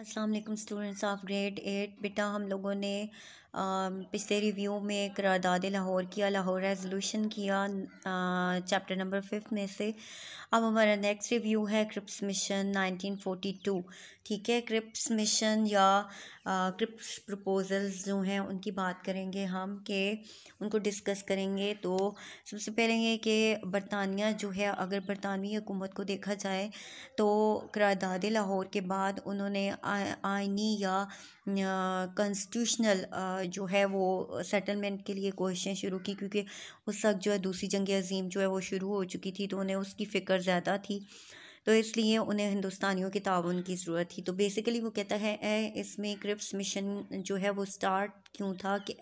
अस्सलाम वालेकुम students of grade 8। बेटा हम लोगों ने पिछले रिव्यू में करारदाद लाहौर किया, लाहौर रेजोल्यूशन किया चैप्टर नंबर 5 में से। अब हमारा नेक्स्ट रिव्यू है क्रिप्स मिशन 1942। ठीक है, क्रिप्स मिशन या क्रिप्स प्रपोजल्स जो हैं उनकी बात करेंगे हम, कि उनको डिस्कस करेंगे। तो सबसे पहले ये कि बरतानिया जो है, अगर बरतानवी हुकूमत को देखा जाए तो करारदाद लाहौर के बाद उन्होंने आइनी या कॉन्स्टिट्यूशनल जो है वो सेटलमेंट के लिए कोशिशें शुरू की, क्योंकि उस वक्त जो है दूसरी जंग अज़ीम जो है वो शुरू हो चुकी थी, तो उन्हें उसकी फ़िक्र ज़्यादा थी, तो इसलिए उन्हें हिंदुस्तानियों के ताउन की ज़रूरत थी। तो बेसिकली वो कहता है इसमें क्रिप्स मिशन जो है वो स्टार्ट क्यों था कि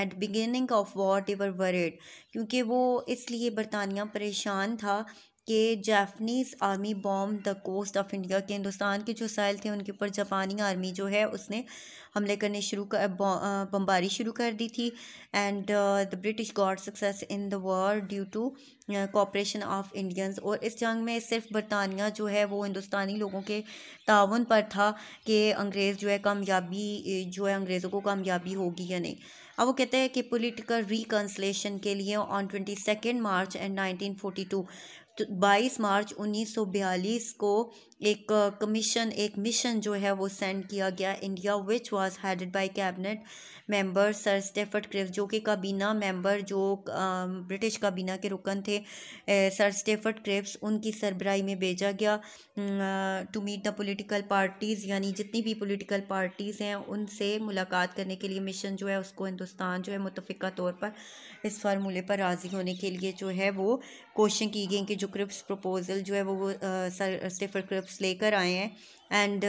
at beginning of war they were worried, क्योंकि वो इसलिए बरतानिया परेशान था कि Japanese army bomb the coast of India, के हिंदुस्तान के जो साइल थे उनके ऊपर जापानी आर्मी जो है उसने हमले करने शुरू कर बमबारी शुरू कर दी थी। And the British got success in the war due to cooperation of Indians. और इस जंग में सिर्फ बरतानिया जो है वो हिंदुस्तानी लोगों के ताउन पर था कि अंग्रेज़ जो है कामयाबी जो है अंग्रेज़ों को कामयाबी होगी या नहीं। अब वो कहते हैं कि पॉलिटिकल रिकन्सलेशन के लिए ऑन 22 मार्च एंड 1942, 22 मार्च 1942 को एक मिशन जो है वो सेंड किया गया India, which was headed by cabinet member sir Stafford Cripps, जो कि काबीना मेंबर जो ब्रिटिश काबीना के रुकन थे सर स्टेफर्ड क्रिप्स, उनकी सरबराही में भेजा गया to meet the political parties, यानी जितनी भी पॉलिटिकल पार्टीज़ हैं उनसे मुलाकात करने के लिए मिशन जो है उसको हिंदुस्तान जो है मुतफ़िका तौर पर इस फार्मूले पर राज़ी होने के लिए जो है वो कोशिश की गई कि जो क्रिप्स प्रपोजल जो है वो सर स्टेफर्ड क्रिप्स लेकर आए हैं। एंड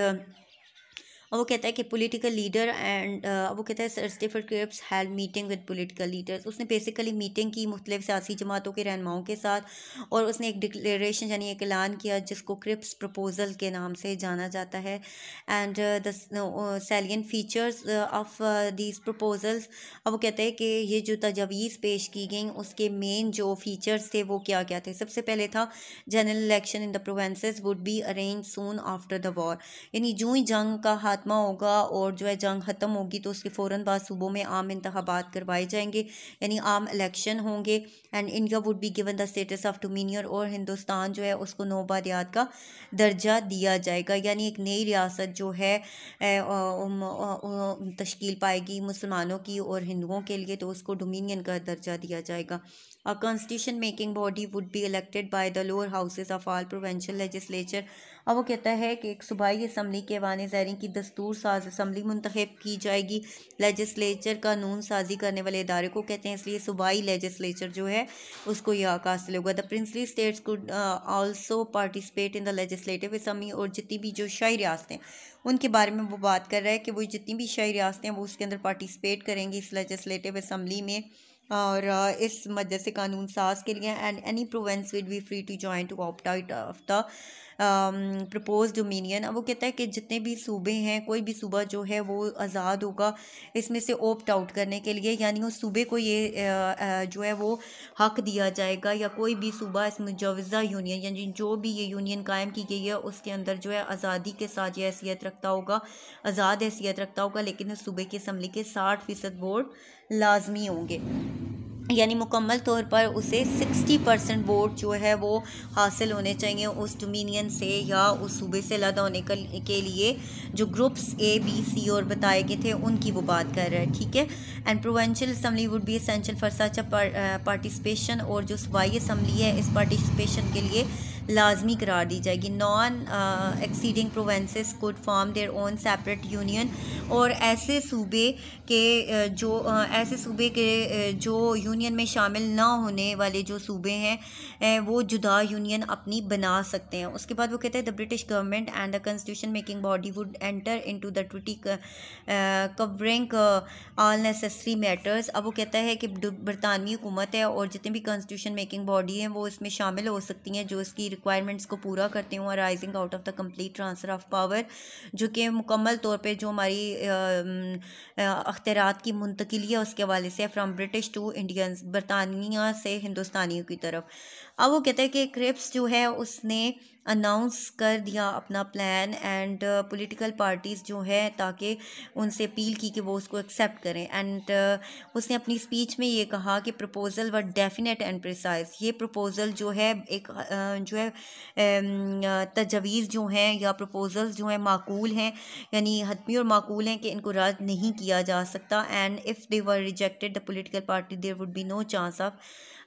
और वो कहता है कि पॉलिटिकल लीडर एंड वो कहता है sir Stafford Cripps had meeting with political leaders, उसने बेसिकली मीटिंग की मुख्तलिफ सियासी जमातों के रहनुमाओं के साथ, और उसने एक डिक्लेरेशन यानी एक ऐलान किया जिसको क्रिप्स प्रपोजल के नाम से जाना जाता है। And the salient features of these proposals, अब वो कहते हैं कि ये जो तजावीज़ पेश की गई उसके मेन जो फीचर्स थे वो क्या क्या थे। सबसे पहले था general election in the provinces would be arrange soon after the war, यानी जो ही जंग का खात्मा होगा और जो है जंग ख़त्म होगी तो उसके फ़ौरन बाद सूबों में आम इंतखाबात करवाए जाएंगे, यानी आम इलेक्शन होंगे। And India would be given the status of dominion, और हिंदुस्तान जो है उसको नौबादियात का दर्जा दिया जाएगा, यानी एक नई रियासत जो है तश्कील पाएगी मुसलमानों की और हिंदुओं के लिए, तो उसको डोमिनियन का दर्जा दिया जाएगा। A constitution making body would be elected by the lower houses of all provincial legislature। अब वो कहता है कि एक सूबाई असम्बली के ऐवान ज़ायरीन की दस्तूर साज असम्बली मुंतखब की जाएगी। लेजिस्लेचर कानून साजी करने वाले इदारे को कहते हैं, इसलिए सूबाई लेजिस्लेचर जो है उसको यह हक हासिल होगा। The princely states could also participate in the legislative assembly, और जितनी भी जो शाही रियासतें उनके बारे में वो बात कर रहा है कि वो जितनी भी शाही रियासतें हैं वो उसके अंदर पार्टिसिपेट करेंगी इस लेजिस्लेटिव असम्बली में, और इस मजलिस कानून साज के लिए। And any province will be free to join to opt out of the propose dominion. अब वो कहता है कि जितने भी सूबे हैं, कोई भी सूबा जो है वो आज़ाद होगा इसमें से ओप्ट आउट करने के लिए, यानी उस सूबे को ये जो है वो हक दिया जाएगा, या कोई भी सूबा इस मुजवज़ा यूनियन यानी जो भी ये यूनियन कायम की गई है उसके अंदर जो है आज़ादी के साथ ये हैसियत रखता होगा, आज़ाद हैसियत रखता होगा, लेकिन उस सूबे की असम्बली के 60% वोट लाजमी होंगे, यानी मुकम्मल तौर पर उसे 60% वोट जो है वो हासिल होने चाहिए उस डोमिनियन से या उस सूबे से अलहदा होने के लिए। जो ग्रुप्स ए बी सी और बताए गए थे उनकी वो बात कर रहा है, ठीक है। And provincial assembly would be essential for such a participation, और जो सूबाई असम्बली है इस पार्टिसिपेशन के लिए लाजमी करार दी जाएगी। Non exceeding provinces could form their own separate union, और ऐसे सूबे के जो यूनियन में शामिल ना होने वाले जो सूबे हैं वो जुदा यूनियन अपनी बना सकते हैं। उसके बाद वो कहते हैं the British government and the constitution making body would enter into the treaty covering all necessary matters. अब वो कहता है कि बरतानवी हुकूमत है और जितने भी कॉन्स्टिट्यूशन मेकिंग बॉडी हैं वो इसमें शामिल हो सकती हैं जो इसकी रिक्वायरमेंट्स को पूरा करते हों, rising out of the complete transfer of power, जो कि मुकम्मल तौर पे जो हमारी अख्तियारात की मुंतकिली है उसके हवाले से फ्राम ब्रिटिश टू इंडियंस, बरतानिया से हिंदुस्तानियों की तरफ। अब वो कहते हैं कि क्रिप्स जो है उसने अनाउंस कर दिया अपना प्लान एंड पॉलिटिकल पार्टीज़ जो है ताकि उनसे अपील की कि वो उसको एक्सेप्ट करें एंड उसने अपनी स्पीच में ये कहा कि proposal were definite and precise. ये प्रपोज़ल जो है एक जो है तजवीज़ जो हैं या प्रपोज़ल्स जो हैं माकूल हैं, यानी हतमी और माकूल हैं कि इनको रद्द नहीं किया जा सकता। And if they were rejected the political party there would be no chance of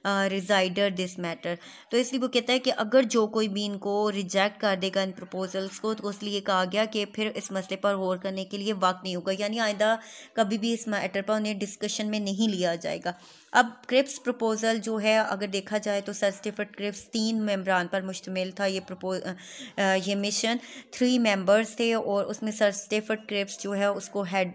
rejoinder this matter. तो इसलिए वो कहता है कि अगर जो कोई भी इनको रिजेक्ट कर देगा इन प्रपोजल्स को, तो इसलिए कहा गया कि फिर इस मसले पर गौर करने के लिए वक्त नहीं होगा, यानी आइंदा कभी भी इस मैटर पर उन्हें डिस्कशन में नहीं लिया जाएगा। अब क्रिप्स प्रपोज़ल जो है अगर देखा जाए तो सर स्टीफर्ड क्रिप्स 3 मेंबरान पर मुश्तमिल था। ये मिशन 3 मेंबर्स थे और उसमें सर स्टीफर्ड क्रिप्स जो है उसको हेड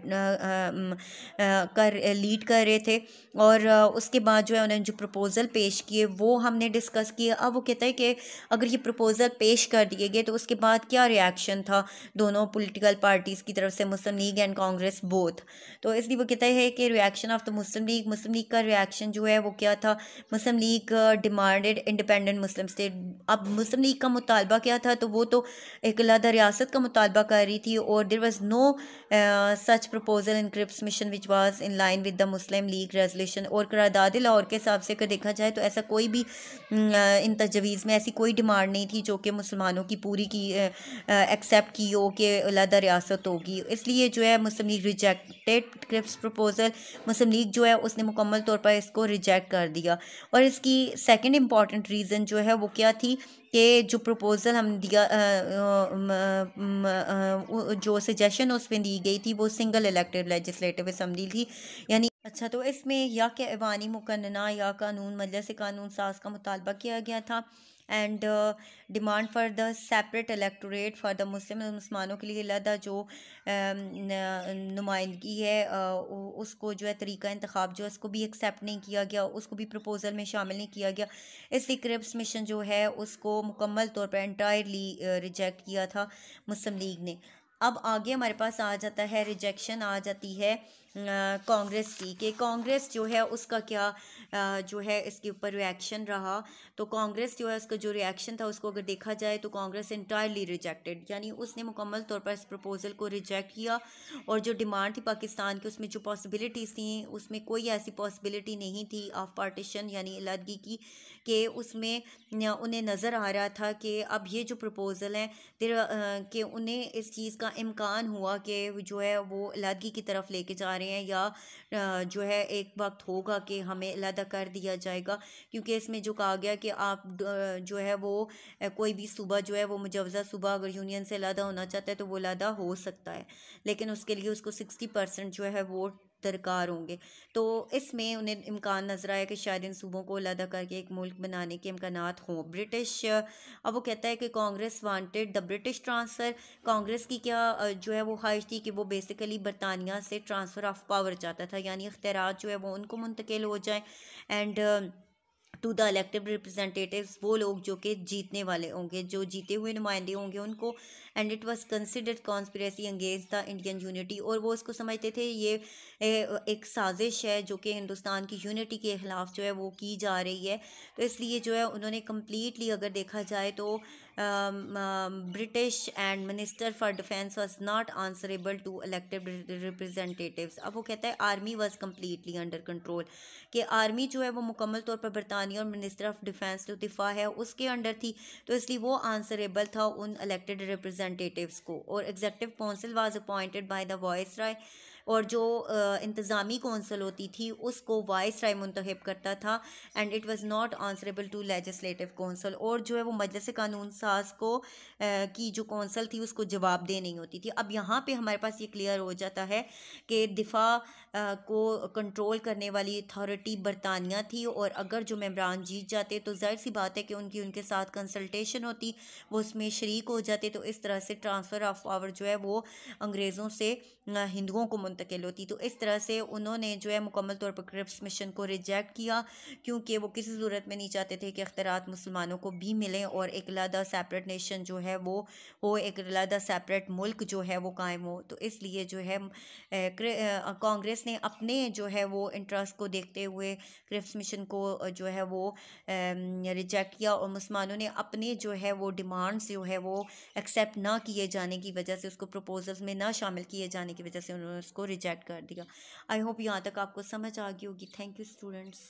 लीड कर रहे थे। और उसके बाद जो है उन्होंने जो प्रपोज़ल पेश किए वो हमने डिस्कस किए। अब वो कहता है कि अगर ये प्रपोज़ल पेश कर दिए गए तो उसके बाद क्या रिएक्शन था दोनों पॉलिटिकल पार्टीज़ की तरफ से, मुस्लिम लीग एंड कांग्रेस बोथ। तो इसलिए वो कहता है कि रिएक्शन ऑफ द मुस्लिम लीग का रिएक्शन जो है वो क्या था। Muslim League demanded independent Muslim state. अब मुस्लिम लीग का मुतालबा क्या था, तो वो तो एक अलहदा रियासत का मुतालबा कर रही थी और there was no such proposal in Cripps mission which was in line with the Muslim League resolution. और करारदाद लाहौर के हिसाब से अगर देखा जाए तो ऐसा कोई भी इन तजवीज़ में ऐसी कोई डिमांड नहीं थी जो कि मुसलमानों की पूरी की एक्सेप्ट की हो कि अलहदा रियासत होगी। इसलिए जो है मुस्लिम लीग रिजेक्टेड क्रिप्स प्रपोजल। मुस्लिम लीग जो है उसने मुकम्मल तौर पर इसको रिजेक्ट कर दिया। और इसकी सेकंड इम्पॉर्टेंट रीज़न जो है वो क्या थी कि जो प्रपोज़ल हम दिया जो सजेशन उसमें दी गई थी वो सिंगल इलेक्टेड लेजिस्लेटिव असम्बली थी, यानी अच्छा तो इसमें या कि ऐवानी मुकन्नना या कानून मजलिस कानून साज का मुतालबा किया गया था and demand for the separate electorate for the मुसलमानों के लिए अलहदा जो नुमाइंदगी है उसको जो है तरीका इंतखाब जो है उसको भी एक्सेप्ट नहीं किया गया, उसको भी प्रपोज़ल में शामिल नहीं किया गया। इसलिए क्रिप्स मिशन जो है उसको मुकम्मल तौर पर एंटायरली रिजेक्ट किया था मुस्लिम लीग ने। अब आगे हमारे पास आ जाता है रिजेक्शन आ जाती है कांग्रेस की, कि कांग्रेस जो है उसका क्या जो है इसके ऊपर रिएक्शन रहा। तो कांग्रेस जो है उसका जो रिएक्शन था उसको अगर देखा जाए तो कांग्रेस इंटायरली रिजेक्टेड, यानी उसने मुकम्मल तौर पर इस प्रपोज़ल को रिजेक्ट किया। और जो डिमांड थी पाकिस्तान की उसमें जो पॉसिबिलिटीज़ थी उसमें कोई ऐसी पॉसिबिलिटी नहीं थी ऑफ पार्टीशन यानी अलहदगी की, कि उसमें उन्हें नज़र आ रहा था कि अब ये जो प्रपोज़ल हैं कि उन्हें इस चीज़ का इम्कान हुआ कि जो है वो अलहदगी की तरफ लेके जा रहे हैं या जो है एक वक्त होगा कि हमें अलहदा कर दिया जाएगा। क्योंकि इसमें जो कहा गया कि आप जो है वो कोई भी सूबा जो है वो मुजवज़ा सूबा अगर यूनियन से अलहदा होना चाहता है तो वो अलहदा हो सकता है, लेकिन उसके लिए उसको 60% जो है वोट दरकार होंगे। तो इसमें उन्हें इम्कान नजर आया कि शायद इन सूबों को अलहदा करके एक मुल्क बनाने के इम्कानात हों। ब्रिटिश अब वो कहता है कि Congress wanted the British transfer. Congress की क्या जो है वो ख्वाहिश थी कि वो बेसिकली बरतानिया से ट्रांसफ़र ऑफ पावर चाहता था, यानी इख्तियारात जो है वो उनको मुंतकिल हो जाए and to the elected representatives, वो लोग जो कि जीतने वाले होंगे, जो जीते हुए नुमाइंदे होंगे उनको। And it was considered conspiracy against the Indian unity, और वो इसको समझते थे ये एक साजिश है जो कि हिंदुस्तान की यूनिटी के ख़िलाफ़ जो है वो की जा रही है। तो इसलिए जो है उन्होंने कम्प्लीटली अगर देखा जाए तो British and minister for defence was not answerable to elected representatives. अब वो कहता है army was completely under control, कि आर्मी जो है वो मुकम्मल तौर पर बरतानिया और मिनिस्टर ऑफ डिफेंस जो दिफा है उसके अंडर थी। तो इसलिए वो आंसरेबल था उन इलेक्टेड रिप्रेजेंटेटिव्स को। और executive council was appointed by the viceroy, और जो इंतज़ामी कौंसल होती थी उसको वाइसराय मुंतखब करता था। And it was not answerable to legislative council, और जो है वो मजलिस कानून साज को की जो कौंसल थी उसको जवाबदेह नहीं होती थी। अब यहाँ पे हमारे पास ये क्लियर हो जाता है कि दिफा को कंट्रोल करने वाली अथॉरिटी बरतानिया थी, और अगर जो मेंबरान जीत जाते तो जाहिर सी बात है कि उनके साथ कंसल्टेशन होती, वो उसमें शरीक हो जाते। तो इस तरह से ट्रांसफ़र ऑफ पावर जो है वो अंग्रेज़ों से हिंदुओं को मुंतकिल होती। तो इस तरह से उन्होंने जो है मुकम्मल तौर पर क्रिप्स मिशन को रिजेक्ट किया, क्योंकि वो किसी सूरत में नहीं चाहते थे कि अख्तियारात मुसलमानों को भी मिलें और एक अलहदा सेपरेट नेशन जो है वो हो, एक अलहदा सेपरेट मुल्क जो है वो कायम हो। तो इसलिए जो है कांग्रेस ने अपने जो है वो इंटरेस्ट को देखते हुए क्रिप्स मिशन को जो है वो रिजेक्ट किया, और मुसलमानों ने अपने जो है वो डिमांड्स जो है वो एक्सेप्ट ना किए जाने की वजह से, उसको प्रपोजल्स में ना शामिल किए जाने की वजह से उन्होंने उसको रिजेक्ट कर दिया। आई होप यहाँ तक आपको समझ आ गई होगी। Thank you students.